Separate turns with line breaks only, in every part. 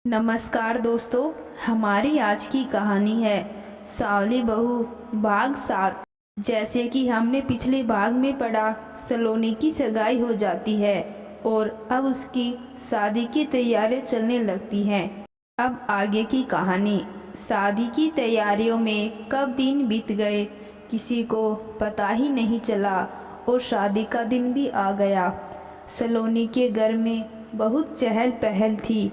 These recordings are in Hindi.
नमस्कार दोस्तों, हमारी आज की कहानी है सावली बहू भाग 7। जैसे कि हमने पिछले भाग में पढ़ा, सलोनी की सगाई हो जाती है और अब उसकी शादी की तैयारियां चलने लगती हैं। अब आगे की कहानी। शादी की तैयारियों में कब दिन बीत गए किसी को पता ही नहीं चला और शादी का दिन भी आ गया। सलोनी के घर में बहुत चहल पहल थी।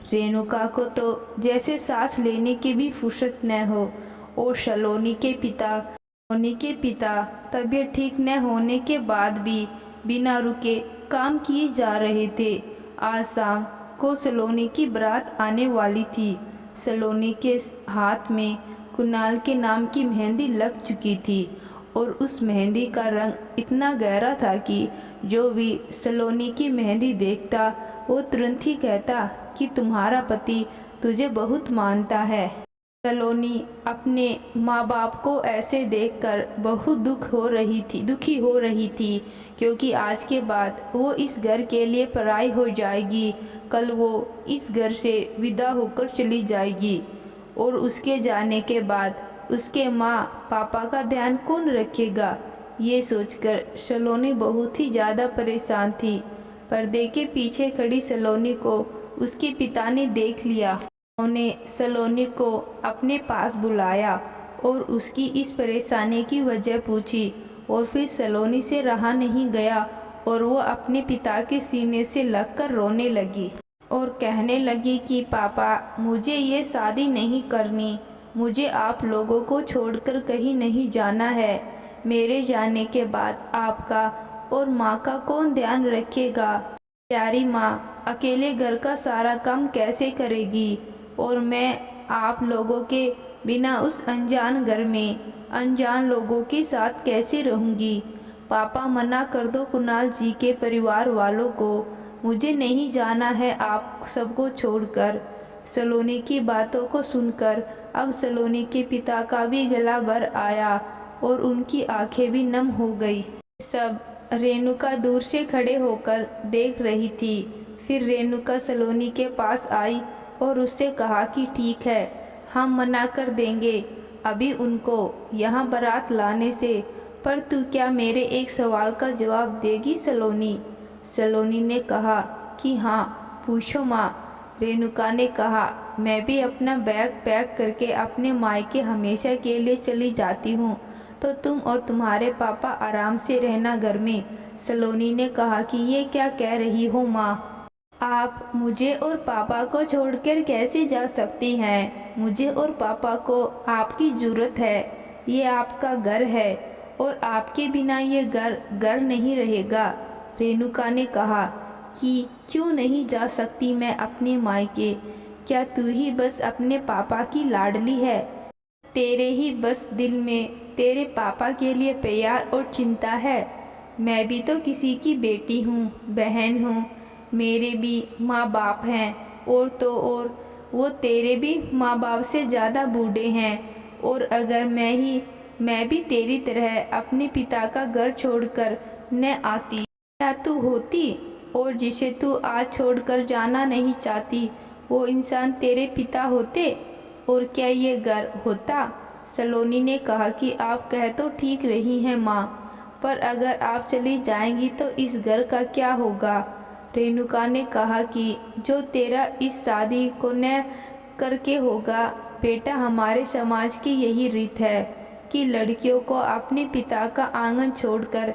रेणुका को तो जैसे सांस लेने की भी फुर्सत न हो और सलोनी के पिता तबीयत ठीक न होने के बाद भी बिना रुके काम किए जा रहे थे। आज शाम को सलोनी की बारात आने वाली थी। सलोनी के हाथ में कुणाल के नाम की मेहंदी लग चुकी थी और उस मेहंदी का रंग इतना गहरा था कि जो भी सलोनी की मेहंदी देखता वो तुरंत ही कहता कि तुम्हारा पति तुझे बहुत मानता है। सलोनी अपने माँ बाप को ऐसे देखकर बहुत दुखी हो रही थी क्योंकि आज के बाद वो इस घर के लिए पराई हो जाएगी। कल वो इस घर से विदा होकर चली जाएगी और उसके जाने के बाद उसके माँ पापा का ध्यान कौन रखेगा। ये सोचकर सलोनी बहुत ही ज़्यादा परेशान थी। पर्दे के पीछे खड़ी सलोनी को उसके पिता ने देख लिया। उन्होंने सलोनी को अपने पास बुलाया और उसकी इस परेशानी की वजह पूछी और फिर सलोनी से रहा नहीं गया और वो अपने पिता के सीने से लगकर रोने लगी और कहने लगी कि पापा, मुझे ये शादी नहीं करनी। मुझे आप लोगों को छोड़कर कहीं नहीं जाना है। मेरे जाने के बाद आपका और माँ का कौन ध्यान रखेगा। प्यारी माँ अकेले घर का सारा काम कैसे करेगी और मैं आप लोगों के बिना उस अनजान घर में अनजान लोगों के साथ कैसे रहूँगी। पापा, मना कर दो कुणाल जी के परिवार वालों को। मुझे नहीं जाना है आप सबको छोड़कर। सलोनी की बातों को सुनकर अब सलोनी के पिता का भी गला भर आया और उनकी आंखें भी नम हो गई। सब रेणुका दूर से खड़े होकर देख रही थी। फिर रेणुका सलोनी के पास आई और उससे कहा कि ठीक है, हम मना कर देंगे अभी उनको यहाँ बारात लाने से, पर तू क्या मेरे एक सवाल का जवाब देगी सलोनी। सलोनी ने कहा कि हाँ, पूछो माँ। रेणुका ने कहा, मैं भी अपना बैग पैक करके अपने मायके हमेशा के लिए चली जाती हूँ, तो तुम और तुम्हारे पापा आराम से रहना घर में। सलोनी ने कहा कि ये क्या कह रही हो माँ, आप मुझे और पापा को छोड़कर कैसे जा सकती हैं। मुझे और पापा को आपकी ज़रूरत है। ये आपका घर है और आपके बिना ये घर नहीं रहेगा। रेणुका ने कहा कि क्यों नहीं जा सकती मैं अपने मायके। क्या तू ही बस अपने पापा की लाडली है। तेरे ही बस दिल में तेरे पापा के लिए प्यार और चिंता है। मैं भी तो किसी की बेटी हूँ, बहन हूँ। मेरे भी माँ बाप हैं और तो और वो तेरे भी माँ बाप से ज़्यादा बूढ़े हैं। और अगर मैं भी तेरी तरह अपने पिता का घर छोड़कर न आती, क्या तू होती और जिसे तू आज छोड़कर जाना नहीं चाहती वो इंसान तेरे पिता होते और क्या ये घर होता। सलोनी ने कहा कि आप कह तो ठीक रही हैं माँ, पर अगर आप चली जाएंगी तो इस घर का क्या होगा। रेणुका ने कहा कि जो तेरा इस शादी को न करके होगा बेटा, हमारे समाज की यही रीत है कि लड़कियों को अपने पिता का आंगन छोड़कर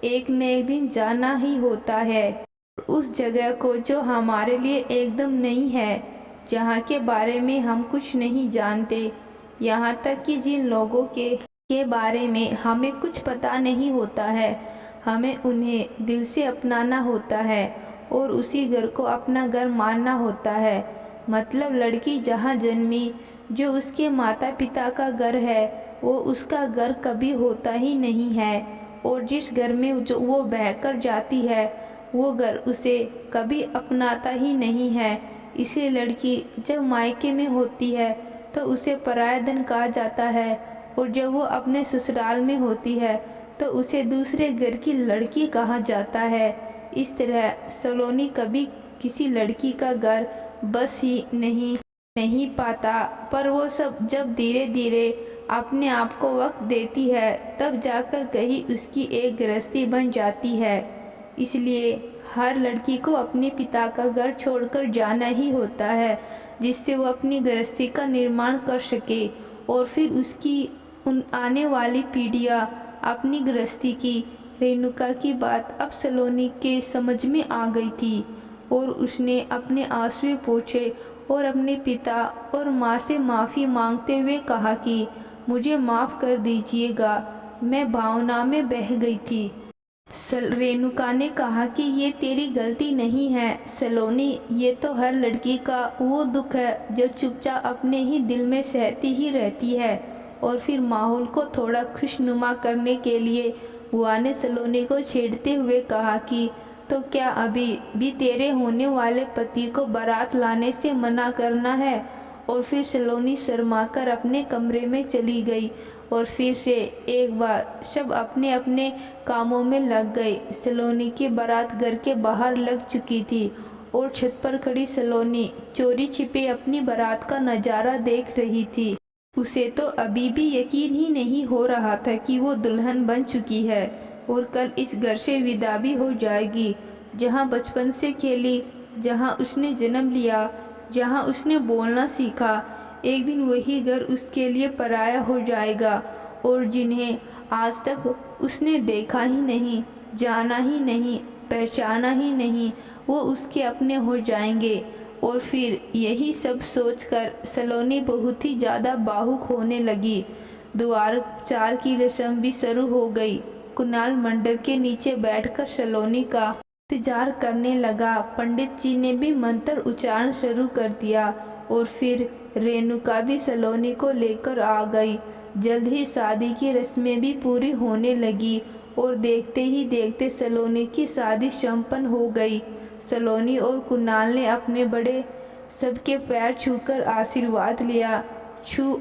एक न एक दिन जाना ही होता है, उस जगह को जो हमारे लिए एकदम नहीं है, जहाँ के बारे में हम कुछ नहीं जानते। यहाँ तक कि जिन लोगों के बारे में हमें कुछ पता नहीं होता है, हमें उन्हें दिल से अपनाना होता है और उसी घर को अपना घर मानना होता है। मतलब लड़की जहाँ जन्मी, जो उसके माता पिता का घर है, वो उसका घर कभी होता ही नहीं है। और जिस घर में जो वो बहकर जाती है, वो घर उसे कभी अपनाता ही नहीं है। इसे लड़की जब मायके में होती है तो उसे पराया धन कहा जाता है और जब वो अपने ससुराल में होती है तो उसे दूसरे घर की लड़की कहा जाता है। इस तरह सलोनी कभी किसी लड़की का घर बस ही नहीं नहीं पाता। पर वो सब जब धीरे धीरे अपने आप को वक्त देती है तब जाकर कहीं उसकी एक गृहस्थी बन जाती है। इसलिए हर लड़की को अपने पिता का घर छोड़कर जाना ही होता है, जिससे वो अपनी गृहस्थी का निर्माण कर सके और फिर उसकी उन आने वाली पीढ़ियाँ अपनी गृहस्थी की। रेणुका की बात अब सलोनी के समझ में आ गई थी और उसने अपने आंसू पोंछे और अपने पिता और माँ से माफ़ी मांगते हुए कहा कि मुझे माफ़ कर दीजिएगा, मैं भावना में बह गई थी। रेणुका ने कहा कि ये तेरी गलती नहीं है सलोनी, ये तो हर लड़की का वो दुख है जो चुपचाप अपने ही दिल में सहती ही रहती है। और फिर माहौल को थोड़ा खुशनुमा करने के लिए बुआ ने सलोनी को छेड़ते हुए कहा कि तो क्या अभी भी तेरे होने वाले पति को बारात लाने से मना करना है। और फिर सलोनी शर्माकर अपने कमरे में चली गई और फिर से एक बार सब अपने अपने कामों में लग गए। सलोनी की बारात घर के बाहर लग चुकी थी और छत पर खड़ी सलोनी चोरी छिपे अपनी बारात का नज़ारा देख रही थी। उसे तो अभी भी यकीन ही नहीं हो रहा था कि वो दुल्हन बन चुकी है और कल इस घर से विदा भी हो जाएगी, जहाँ बचपन से खेली, जहाँ उसने जन्म लिया, जहाँ उसने बोलना सीखा। एक दिन वही घर उसके लिए पराया हो जाएगा और जिन्हें आज तक उसने देखा ही नहीं, जाना ही नहीं, पहचाना ही नहीं, वो उसके अपने हो जाएंगे। और फिर यही सब सोचकर सलोनी बहुत ही ज़्यादा भावुक होने लगी। द्वार चार की रस्म भी शुरू हो गई। कुणाल मंडप के नीचे बैठकर सलोनी का इंतजार करने लगा। पंडित जी ने भी मंत्र उच्चारण शुरू कर दिया और फिर रेणुका भी सलोनी को लेकर आ गई। जल्द ही शादी की रस्में भी पूरी होने लगी और देखते ही देखते सलोनी की शादी संपन्न हो गई। सलोनी और कुणाल ने अपने बड़े सबके पैर छूकर आशीर्वाद लिया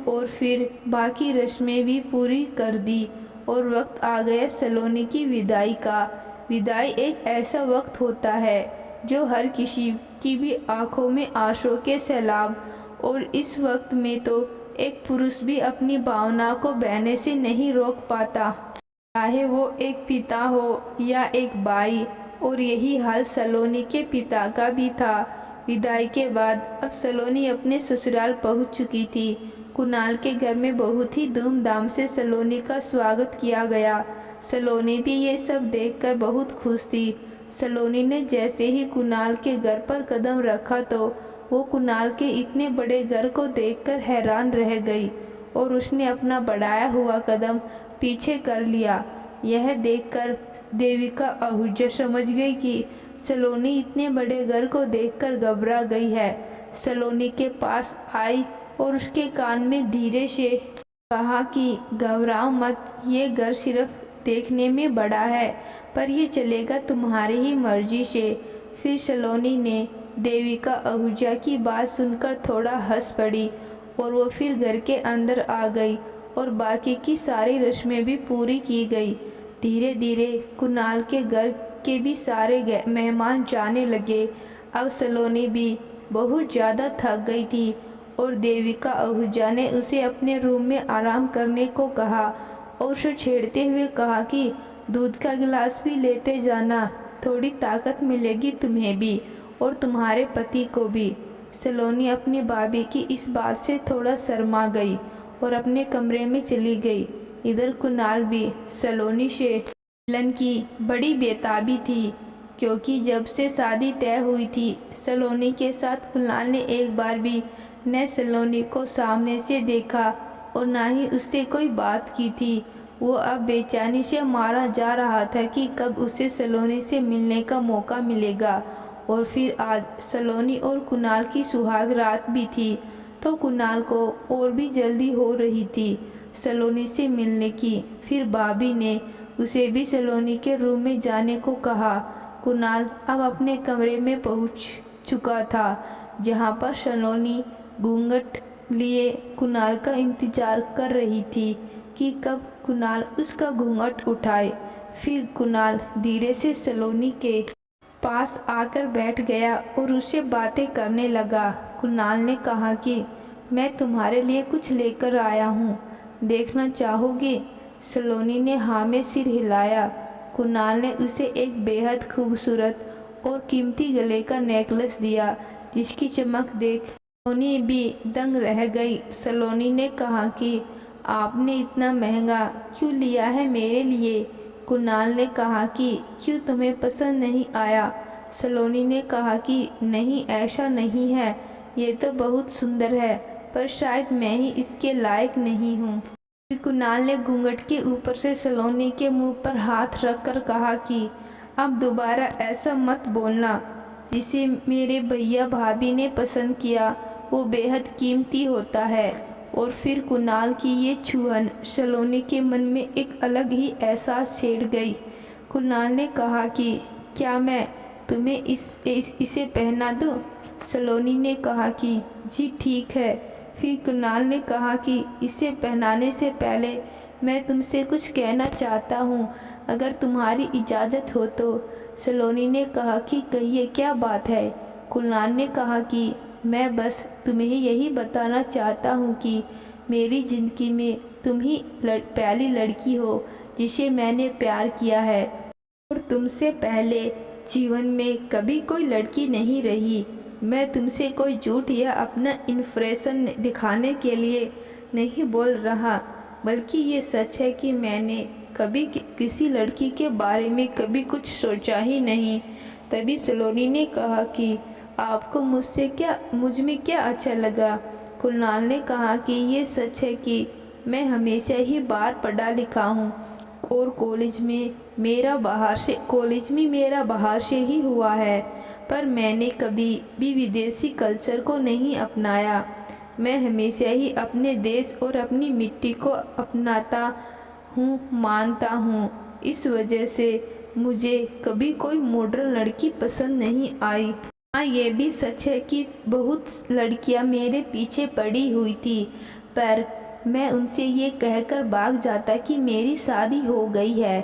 और फिर बाकी रस्में भी पूरी कर दी और वक्त आ गया सलोनी की विदाई का। विदाई एक ऐसा वक्त होता है जो हर किसी की भी आंखों में आंसू के सैलाब, और इस वक्त में तो एक पुरुष भी अपनी भावना को बहने से नहीं रोक पाता, चाहे वो एक पिता हो या एक भाई। और यही हाल सलोनी के पिता का भी था। विदाई के बाद अब सलोनी अपने ससुराल पहुंच चुकी थी। कुणाल के घर में बहुत ही धूमधाम से सलोनी का स्वागत किया गया। सलोनी भी ये सब देखकर बहुत खुश थी। सलोनी ने जैसे ही कुणाल के घर पर कदम रखा तो वो कुणाल के इतने बड़े घर को देखकर हैरान रह गई और उसने अपना बढ़ाया हुआ कदम पीछे कर लिया। यह देखकर देविका आहूजा समझ गई कि सलोनी इतने बड़े घर को देखकर घबरा गई है। सलोनी के पास आई और उसके कान में धीरे से कहा कि घबराओ मत, ये घर सिर्फ देखने में बड़ा है पर ये चलेगा तुम्हारी ही मर्जी से। फिर सलोनी ने देविका आहूजा की बात सुनकर थोड़ा हंस पड़ी और वो फिर घर के अंदर आ गई और बाकी की सारी रस्में भी पूरी की गई। धीरे धीरे कुणाल के घर के भी सारे मेहमान जाने लगे। अब सलोनी भी बहुत ज़्यादा थक गई थी और देविका आहूजा ने उसे अपने रूम में आराम करने को कहा और उसे छेड़ते हुए कहा कि दूध का गिलास भी लेते जाना, थोड़ी ताकत मिलेगी तुम्हें भी और तुम्हारे पति को भी। सलोनी अपनी भाभी की इस बात से थोड़ा शर्मा गई और अपने कमरे में चली गई। इधर कुणाल भी सलोनी से मिलन की बड़ी बेताबी थी, क्योंकि जब से शादी तय हुई थी सलोनी के साथ कुणाल ने एक बार भी न सलोनी को सामने से देखा और ना ही उससे कोई बात की थी। वो अब बेचैनी से मारा जा रहा था कि कब उसे सलोनी से मिलने का मौका मिलेगा। और फिर आज सलोनी और कुणाल की सुहाग रात भी थी तो कुणाल को और भी जल्दी हो रही थी सलोनी से मिलने की। फिर भाभी ने उसे भी सलोनी के रूम में जाने को कहा। कुणाल अब अपने कमरे में पहुंच चुका था, जहां पर सलोनी घूंघट लिए कुणाल का इंतजार कर रही थी कि कब कुणाल उसका घूंघट उठाए। फिर कुणाल धीरे से सलोनी के पास आकर बैठ गया और उससे बातें करने लगा। कुणाल ने कहा कि मैं तुम्हारे लिए कुछ लेकर आया हूँ, देखना चाहोगे? सलोनी ने हाँ में सिर हिलाया। कुणाल ने उसे एक बेहद खूबसूरत और कीमती गले का नेकलेस दिया, जिसकी चमक देख सलोनी भी दंग रह गई। सलोनी ने कहा कि आपने इतना महंगा क्यों लिया है मेरे लिए? कुणाल ने कहा कि क्यों तुम्हें पसंद नहीं आया? सलोनी ने कहा कि नहीं, ऐसा नहीं है, ये तो बहुत सुंदर है, पर शायद मैं ही इसके लायक नहीं हूँ। फिर कुणाल ने घूंघट के ऊपर से सलोनी के मुंह पर हाथ रखकर कहा कि अब दोबारा ऐसा मत बोलना। जिसे मेरे भैया भाभी ने पसंद किया वो बेहद कीमती होता है। और फिर कुणाल की ये छुअन सलोनी के मन में एक अलग ही एहसास छेड़ गई। कुणाल ने कहा कि क्या मैं तुम्हें इसे पहना दूँ? सलोनी ने कहा कि जी ठीक है। फिर कुणाल ने कहा कि इसे पहनाने से पहले मैं तुमसे कुछ कहना चाहता हूँ, अगर तुम्हारी इजाज़त हो तो। सलोनी ने कहा कि कहिए, क्या बात है? कुणाल ने कहा कि मैं बस तुम्हें यही बताना चाहता हूँ कि मेरी ज़िंदगी में तुम ही पहली लड़की हो जिसे मैंने प्यार किया है, और तुमसे पहले जीवन में कभी कोई लड़की नहीं रही। मैं तुमसे कोई झूठ या अपना इन्फ्रेशन दिखाने के लिए नहीं बोल रहा, बल्कि ये सच है कि मैंने कभी किसी लड़की के बारे में कभी कुछ सोचा ही नहीं। तभी सलोनी ने कहा कि आपको मुझ में क्या अच्छा लगा? कुणाल ने कहा कि ये सच है कि मैं हमेशा ही बाहर पढ़ा लिखा हूँ और कॉलेज में मेरा बाहर से ही हुआ है, पर मैंने कभी भी विदेशी कल्चर को नहीं अपनाया। मैं हमेशा ही अपने देश और अपनी मिट्टी को अपनाता मानता हूँ। इस वजह से मुझे कभी कोई मॉडर्न लड़की पसंद नहीं आई। हाँ, ये भी सच है कि बहुत लड़कियाँ मेरे पीछे पड़ी हुई थी, पर मैं उनसे ये कहकर भाग जाता कि मेरी शादी हो गई है,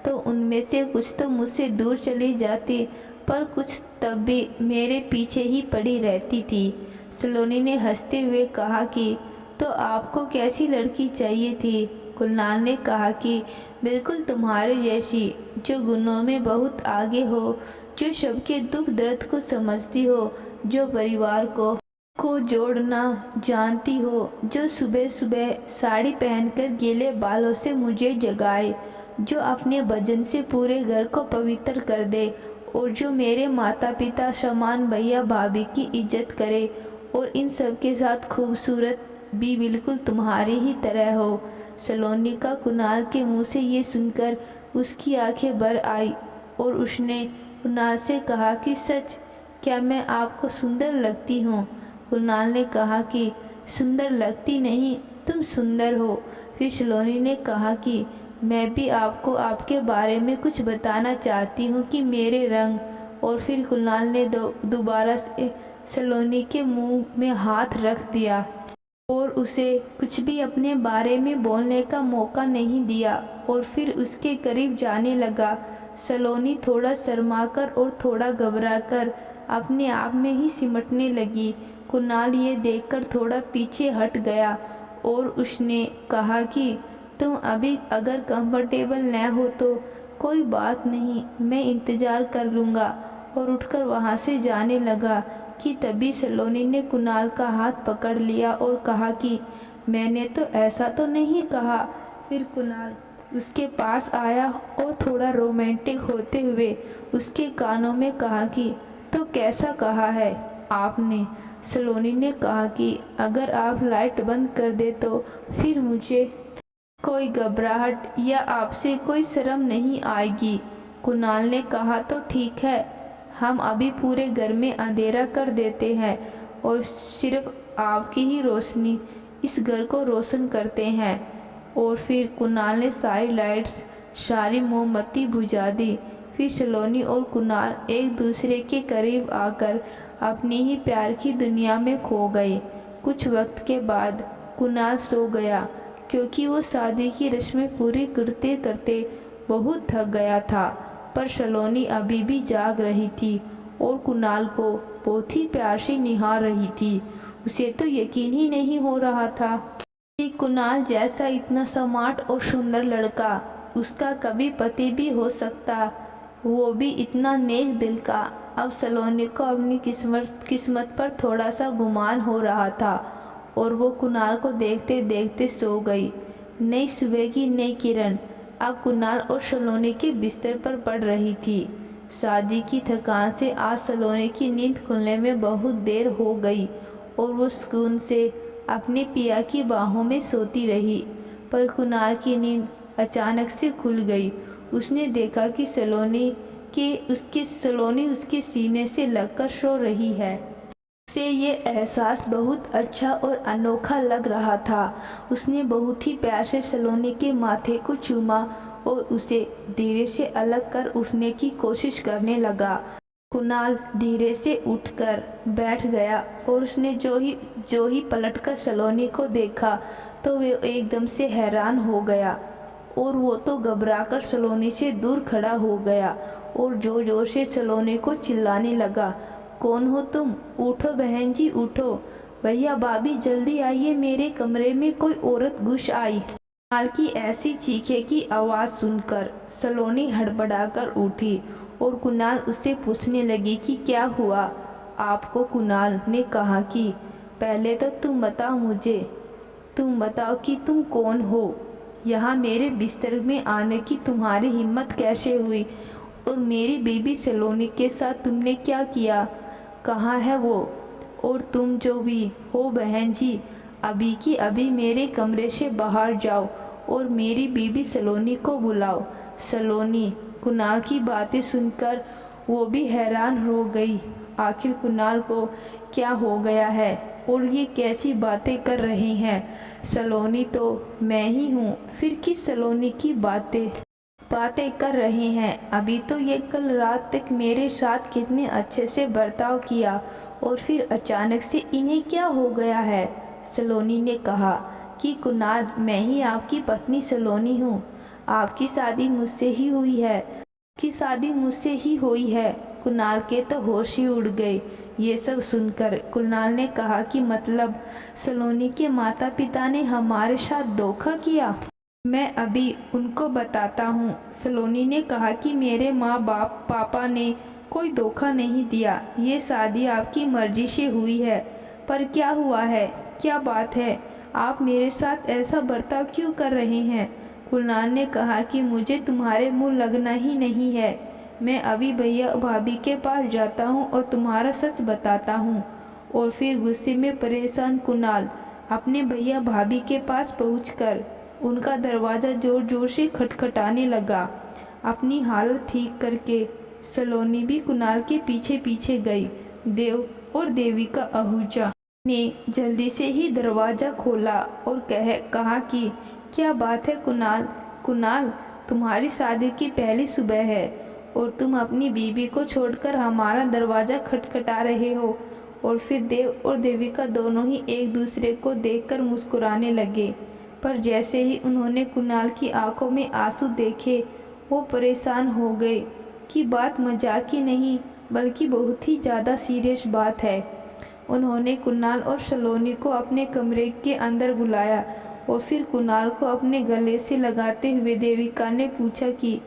तो उनमें से कुछ तो मुझसे दूर चली जाती, पर कुछ तब भी मेरे पीछे ही पड़ी रहती थी। सलोनी ने हंसते हुए कहा कि तो आपको कैसी लड़की चाहिए थी? कुणाल ने कहा कि बिल्कुल तुम्हारे जैसी, जो गुणों में बहुत आगे हो, जो सबके दुख दर्द को समझती हो, जो परिवार को जोड़ना जानती हो, जो सुबह सुबह साड़ी पहनकर गीले बालों से मुझे जगाए, जो अपने भजन से पूरे घर को पवित्र कर दे, और जो मेरे माता पिता समान भैया भाभी की इज्जत करे, और इन सब के साथ खूबसूरत भी बिल्कुल तुम्हारी ही तरह हो। सलोनी का कुणाल के मुंह से ये सुनकर उसकी आंखें भर आई और उसने कुणाल से कहा कि सच, क्या मैं आपको सुंदर लगती हूँ? कुणाल ने कहा कि सुंदर लगती नहीं, तुम सुंदर हो। फिर सलोनी ने कहा कि मैं भी आपको आपके बारे में कुछ बताना चाहती हूँ कि मेरे रंग। और फिर कुणाल ने दोबारा से सलोनी के मुंह में हाथ रख दिया और उसे कुछ भी अपने बारे में बोलने का मौका नहीं दिया, और फिर उसके करीब जाने लगा। सलोनी थोड़ा शर्माकर और थोड़ा घबराकर अपने आप में ही सिमटने लगी। कुणाल ये देखकर थोड़ा पीछे हट गया और उसने कहा कि तुम अभी अगर कंफर्टेबल न हो तो कोई बात नहीं, मैं इंतज़ार कर लूँगा, और उठकर वहाँ से जाने लगा कि तभी सलोनी ने कुणाल का हाथ पकड़ लिया और कहा कि मैंने तो ऐसा तो नहीं कहा। फिर कुणाल उसके पास आया और थोड़ा रोमांटिक होते हुए उसके कानों में कहा कि तो कैसा कहा है आपने? सलोनी ने कहा कि अगर आप लाइट बंद कर दे तो फिर मुझे कोई घबराहट या आपसे कोई शर्म नहीं आएगी। कुणाल ने कहा तो ठीक है, हम अभी पूरे घर में अंधेरा कर देते हैं और सिर्फ आपकी ही रोशनी इस घर को रोशन करते हैं। और फिर कुणाल ने सारी लाइट्स, सारी मोमबत्ती बुझा दी। फिर सलोनी और कुणाल एक दूसरे के करीब आकर अपनी ही प्यार की दुनिया में खो गए। कुछ वक्त के बाद कुणाल सो गया, क्योंकि वो शादी की रस्में पूरी करते करते बहुत थक गया था। पर सलोनी अभी भी जाग रही थी और कुणाल को बहुत ही प्यार से निहार रही थी। उसे तो यकीन ही नहीं हो रहा था कि कुणाल जैसा इतना स्मार्ट और सुंदर लड़का उसका कभी पति भी हो सकता, वो भी इतना नेक दिल का। अब सलोनी को अपनी किस्मत पर थोड़ा सा गुमान हो रहा था और वो कुणाल को देखते देखते सो गई। नई सुबह की नई किरण अब कुणाल और सलोनी के बिस्तर पर पड़ रही थी। शादी की थकान से आज सलोनी की नींद खुलने में बहुत देर हो गई और वो सुकून से अपने पिया की बाहों में सोती रही। पर कुणाल की नींद अचानक से खुल गई। उसने देखा कि सलोनी उसके सीने से लगकर सो रही है। उसे ये एहसास बहुत अच्छा और अनोखा लग रहा था। उसने बहुत ही प्यार से सलोनी के माथे को चूमा और उसे धीरे से अलग कर उठने की कोशिश करने लगा। कुणाल धीरे से उठकर बैठ गया और उसने जो ही पलटकर सलोनी को देखा तो वे एकदम से हैरान हो गया और वो तो घबराकर सलोनी से दूर खड़ा हो गया और जोर जोर से सलोनी को चिल्लाने लगा, कौन हो तुम? उठो बहन जी उठो, भैया भाभी जल्दी आइए, मेरे कमरे में कोई औरत घुस आई। कुणाल की ऐसी चीखे की आवाज़ सुनकर सलोनी हड़बड़ाकर उठी और कुणाल उससे पूछने लगी कि क्या हुआ आपको। कुणाल ने कहा कि पहले तो तुम बताओ कि तुम कौन हो, यहाँ मेरे बिस्तर में आने की तुम्हारी हिम्मत कैसे हुई, और मेरी बीबी सलोनी के साथ तुमने क्या किया, कहाँ है वो? और तुम जो भी हो बहन जी, अभी की अभी मेरे कमरे से बाहर जाओ और मेरी बीबी सलोनी को बुलाओ। सलोनी कुणाल की बातें सुनकर वो भी हैरान हो गई। आखिर कुणाल को क्या हो गया है और ये कैसी बातें कर रही हैं? सलोनी तो मैं ही हूँ, फिर किस सलोनी की बातें कर रहे हैं? अभी तो ये कल रात तक मेरे साथ कितने अच्छे से बर्ताव किया और फिर अचानक से इन्हें क्या हो गया है? सलोनी ने कहा कि कुणाल मैं ही आपकी पत्नी सलोनी हूँ, आपकी शादी मुझसे ही हुई है। कुणाल के तो होश ही उड़ गए। ये सब सुनकर कुणाल ने कहा कि मतलब सलोनी के माता पिता ने हमारे साथ धोखा किया? मैं अभी उनको बताता हूँ। सलोनी ने कहा कि मेरे माँ बाप पापा ने कोई धोखा नहीं दिया, ये शादी आपकी मर्जी से हुई है। पर क्या हुआ है, क्या बात है, आप मेरे साथ ऐसा बर्ताव क्यों कर रहे हैं? कुणाल ने कहा कि मुझे तुम्हारे मुँह लगना ही नहीं है, मैं अभी भैया भाभी के पास जाता हूँ और तुम्हारा सच बताता हूँ। और फिर गुस्से में परेशान कुणाल अपने भैया भाभी के पास पहुंचकर उनका दरवाज़ा जोर जोर से खटखटाने लगा। अपनी हालत ठीक करके सलोनी भी कुणाल के पीछे पीछे गई। देव और देविका आहूजा ने जल्दी से ही दरवाज़ा खोला और कहा कि क्या बात है कुणाल, तुम्हारी शादी की पहली सुबह है और तुम अपनी बीबी को छोड़कर हमारा दरवाज़ा खटखटा रहे हो। और फिर देव और देविका दोनों ही एक दूसरे को देखकर मुस्कुराने लगे। पर जैसे ही उन्होंने कुणाल की आंखों में आंसू देखे वो परेशान हो गए कि बात मजाक की नहीं बल्कि बहुत ही ज़्यादा सीरियस बात है। उन्होंने कुणाल और सलोनी को अपने कमरे के अंदर बुलाया और फिर कुणाल को अपने गले से लगाते हुए देविका ने पूछा कि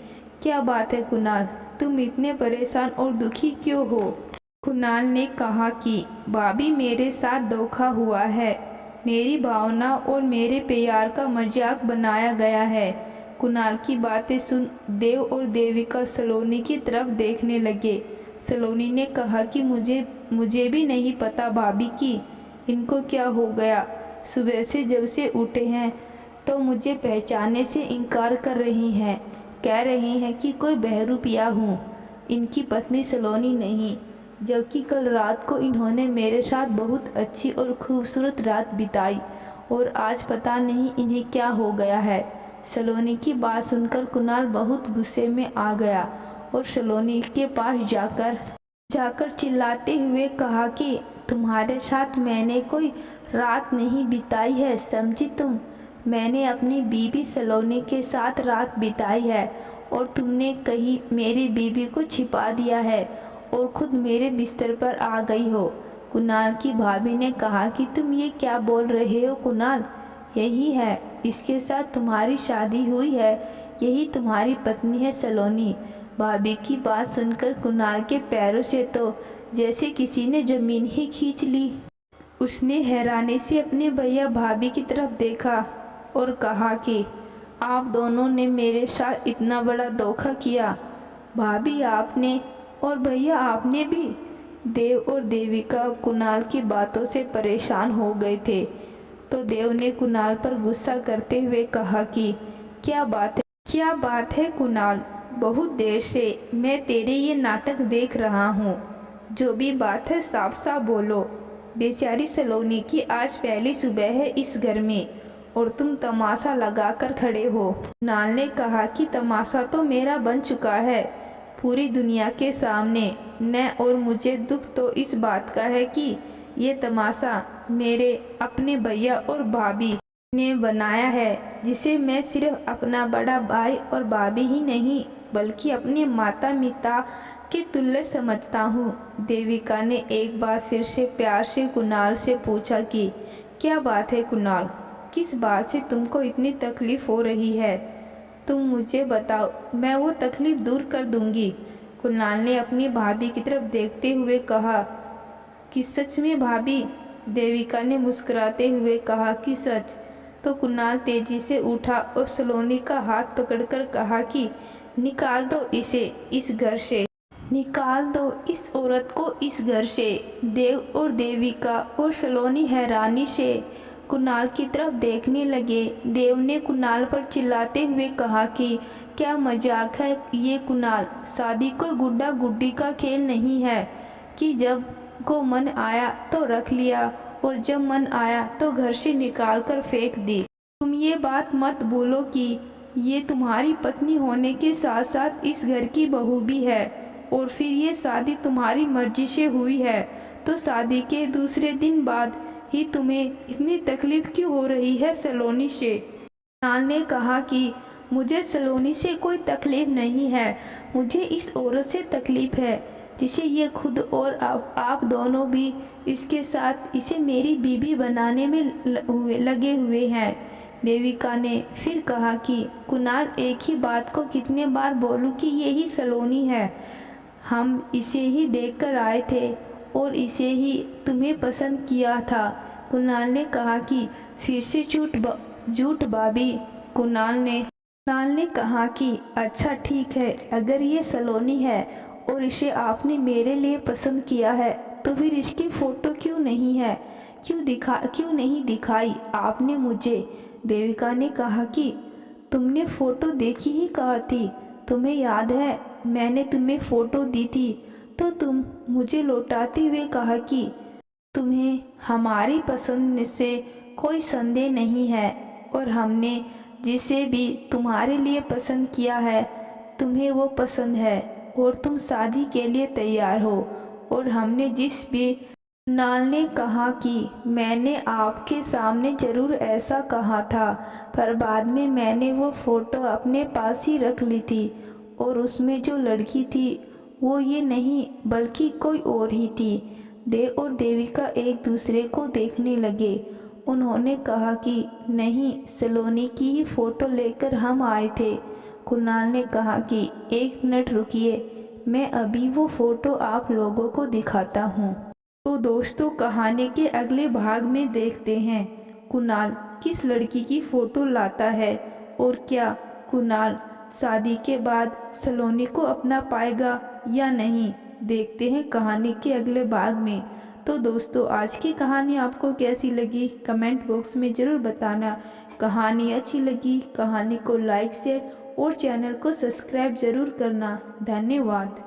क्या बात है कुणाल, तुम इतने परेशान और दुखी क्यों हो? कुणाल ने कहा कि भाभी मेरे साथ धोखा हुआ है, मेरी भावना और मेरे प्यार का मजाक बनाया गया है। कुणाल की बातें सुन देव और देविका सलोनी की तरफ देखने लगे। सलोनी ने कहा कि मुझे भी नहीं पता भाभी की इनको क्या हो गया, सुबह से जब से उठे हैं तो मुझे पहचानने से इनकार कर रही हैं, कह रही हैं कि कोई बहरूपिया हूँ, इनकी पत्नी सलोनी नहीं, जबकि कल रात को इन्होंने मेरे साथ बहुत अच्छी और खूबसूरत रात बिताई और आज पता नहीं इन्हें क्या हो गया है। सलोनी की बात सुनकर कुणाल बहुत गुस्से में आ गया और सलोनी के पास जाकर चिल्लाते हुए कहा कि तुम्हारे साथ मैंने कोई रात नहीं बिताई है, समझी तुम? मैंने अपनी बीबी सलोनी के साथ रात बिताई है और तुमने कहीं मेरी बीबी को छिपा दिया है और खुद मेरे बिस्तर पर आ गई हो। कुणाल की भाभी ने कहा कि तुम ये क्या बोल रहे हो कुणाल, यही है, इसके साथ तुम्हारी शादी हुई है, यही तुम्हारी पत्नी है सलोनी। भाभी की बात सुनकर कुणाल के पैरों से तो जैसे किसी ने जमीन ही खींच ली। उसने हैरानी से अपने भैया भाभी की तरफ देखा और कहा कि आप दोनों ने मेरे साथ इतना बड़ा धोखा किया। भाभी आपने और भैया आपने भी। देव और देविका अब कुणाल की बातों से परेशान हो गए थे, तो देव ने कुणाल पर गुस्सा करते हुए कहा कि क्या बात है कुणाल, बहुत देर से मैं तेरे ये नाटक देख रहा हूँ। जो भी बात है साफ साफ बोलो। बेचारी सलोनी की आज पहली सुबह है इस घर में और तुम तमाशा लगा कर खड़े हो। कुणाल ने कहा कि तमाशा तो मेरा बन चुका है पूरी दुनिया के सामने न, और मुझे दुख तो इस बात का है कि ये तमाशा मेरे अपने भैया और भाभी ने बनाया है, जिसे मैं सिर्फ अपना बड़ा भाई और भाभी ही नहीं बल्कि अपने माता पिता के तुल्य समझता हूँ। देविका ने एक बार फिर से प्यार से कुणाल से पूछा कि क्या बात है कुणाल, किस बात से तुमको इतनी तकलीफ हो रही है, तुम मुझे बताओ, मैं वो तकलीफ दूर कर दूंगी। कुणाल ने अपनी भाभी की तरफ देखते हुए कहा कि सच में भाभी। देविका ने मुस्कुराते हुए कहा कि सच। तो कुणाल तेजी से उठा और सलोनी का हाथ पकड़कर कहा कि निकाल दो इसे इस घर से, निकाल दो इस औरत को इस घर से। देव और देविका और सलोनी हैरानी से कुणाल की तरफ देखने लगे। देव ने कुणाल पर चिल्लाते हुए कहा कि क्या मजाक है ये कुणाल, शादी कोई गुड्डा गुड्डी का खेल नहीं है कि जब को मन आया तो रख लिया और जब मन आया तो घर से निकाल कर फेंक दी। तुम ये बात मत भूलो कि ये तुम्हारी पत्नी होने के साथ साथ इस घर की बहू भी है, और फिर ये शादी तुम्हारी मर्जी से हुई है, तो शादी के दूसरे दिन बाद ही तुम्हें इतनी तकलीफ क्यों हो रही है सलोनी से। कुणाल ने कहा कि मुझे सलोनी से कोई तकलीफ नहीं है, मुझे इस औरत से तकलीफ है जिसे ये खुद और आप दोनों भी इसके साथ इसे मेरी बीबी बनाने में लगे हुए हैं। देविका ने फिर कहा कि कुणाल एक ही बात को कितने बार बोलूं कि यही सलोनी है, हम इसे ही देखकर आए थे और इसे ही तुम्हें पसंद किया था। कुणाल ने कहा कि फिर से झूठ भाभी। कुणाल ने कहा कि अच्छा ठीक है, अगर ये सलोनी है और इसे आपने मेरे लिए पसंद किया है तो फिर इसकी फ़ोटो क्यों नहीं है, क्यों नहीं दिखाई आपने मुझे। देविका ने कहा कि तुमने फ़ोटो देखी ही कहा थी, तुम्हें याद है मैंने तुम्हें फ़ोटो दी थी तो तुम मुझे लौटाते हुए कहा कि तुम्हें हमारी पसंद से कोई संदेह नहीं है और हमने जिसे भी तुम्हारे लिए पसंद किया है तुम्हें वो पसंद है और तुम शादी के लिए तैयार हो। और हमने जिस भी कुणाल ने कहा कि मैंने आपके सामने ज़रूर ऐसा कहा था, पर बाद में मैंने वो फ़ोटो अपने पास ही रख ली थी और उसमें जो लड़की थी वो ये नहीं बल्कि कोई और ही थी। देव और देविका एक दूसरे को देखने लगे। उन्होंने कहा कि नहीं, सलोनी की ही फ़ोटो लेकर हम आए थे। कुणाल ने कहा कि एक मिनट रुकिए, मैं अभी वो फ़ोटो आप लोगों को दिखाता हूँ। तो दोस्तों कहानी के अगले भाग में देखते हैं कुणाल किस लड़की की फ़ोटो लाता है और क्या कुणाल शादी के बाद सलोनी को अपना पाएगा या नहीं। देखते हैं कहानी के अगले भाग में। तो दोस्तों आज की कहानी आपको कैसी लगी कमेंट बॉक्स में ज़रूर बताना। कहानी अच्छी लगी कहानी को लाइक शेयर और चैनल को सब्सक्राइब ज़रूर करना। धन्यवाद।